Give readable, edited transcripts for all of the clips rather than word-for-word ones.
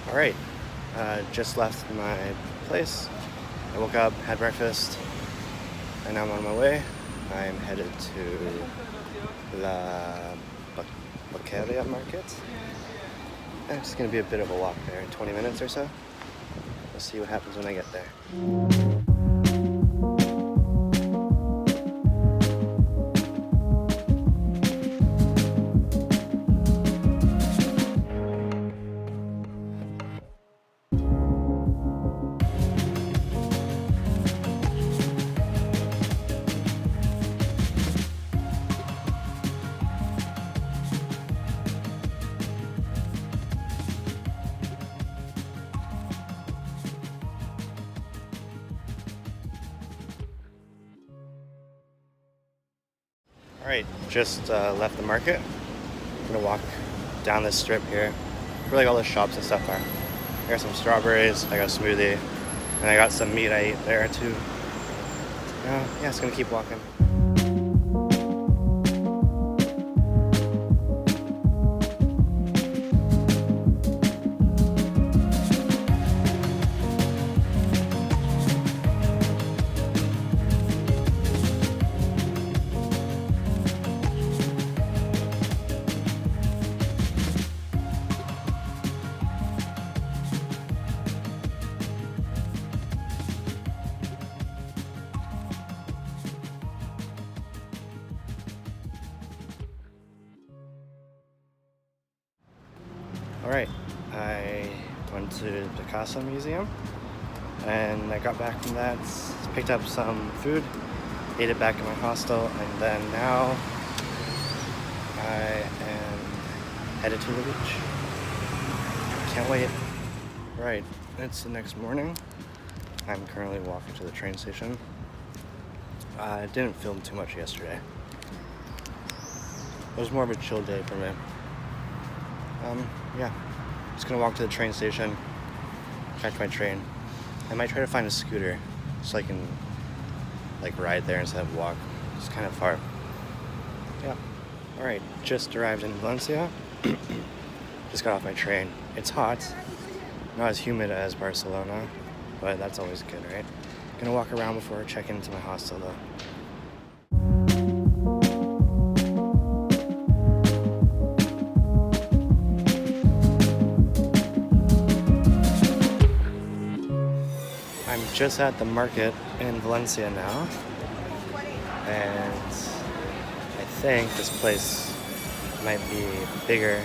Alright, just left my place. I woke up, had breakfast, and now I'm on my way. I'm headed to La Baqueria Market. And it's going to be a bit of a walk there in 20 minutes or so. We'll see what happens when I get there. Alright, just left the market. I'm gonna walk down this strip here where like all the shops and stuff are. I got some strawberries, I got a smoothie, and I got some meat I ate there too. Yeah, just gonna keep walking. Alright, I went to the Picasso Museum and I got back from that, picked up some food, ate it back in my hostel, and then now I am headed to the beach. Can't wait. Right, it's the next morning. I'm currently walking to the train station. I didn't film too much yesterday. It was more of a chill day for me. Yeah, just gonna walk to the train station, catch my train. I might try to find a scooter so I can like ride there instead of walk. It's kind of far. Yeah. Alright, just arrived in Valencia. Just got off my train. It's hot, not as humid as Barcelona, but that's always good, right? Gonna walk around before I check into my hostel though. I'm just at the market in Valencia now, and I think this place might be bigger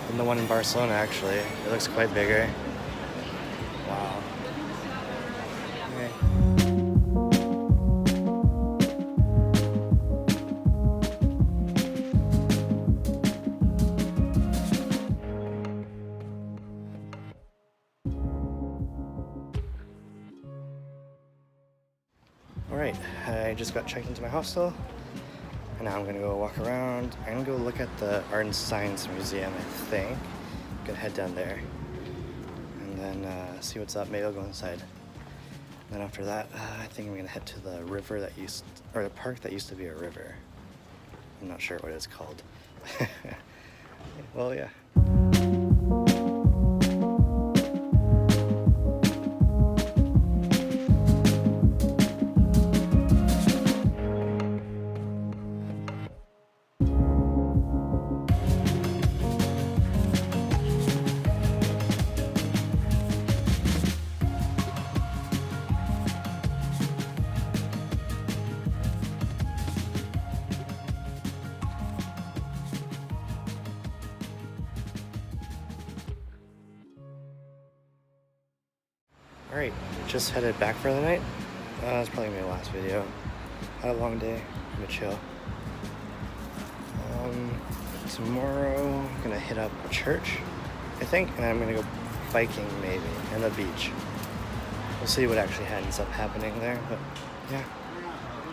than the one in Barcelona actually. It looks quite bigger. Wow. Okay. Alright, I just got checked into my hostel, and now I'm gonna go walk around. I'm gonna go look at the Art and Science Museum, I think. I'm gonna head down there, and then see what's up. Maybe I'll go inside. And then after that, I think I'm gonna head to the river that or the park that used to be a river. I'm not sure what it's called. Well, yeah. Alright, just headed back for the night. That's probably my last video. Had a long day, I'm gonna chill. Tomorrow I'm gonna hit up a church, I think, and I'm gonna go biking maybe, and the beach. We'll see what actually ends up happening there, but yeah.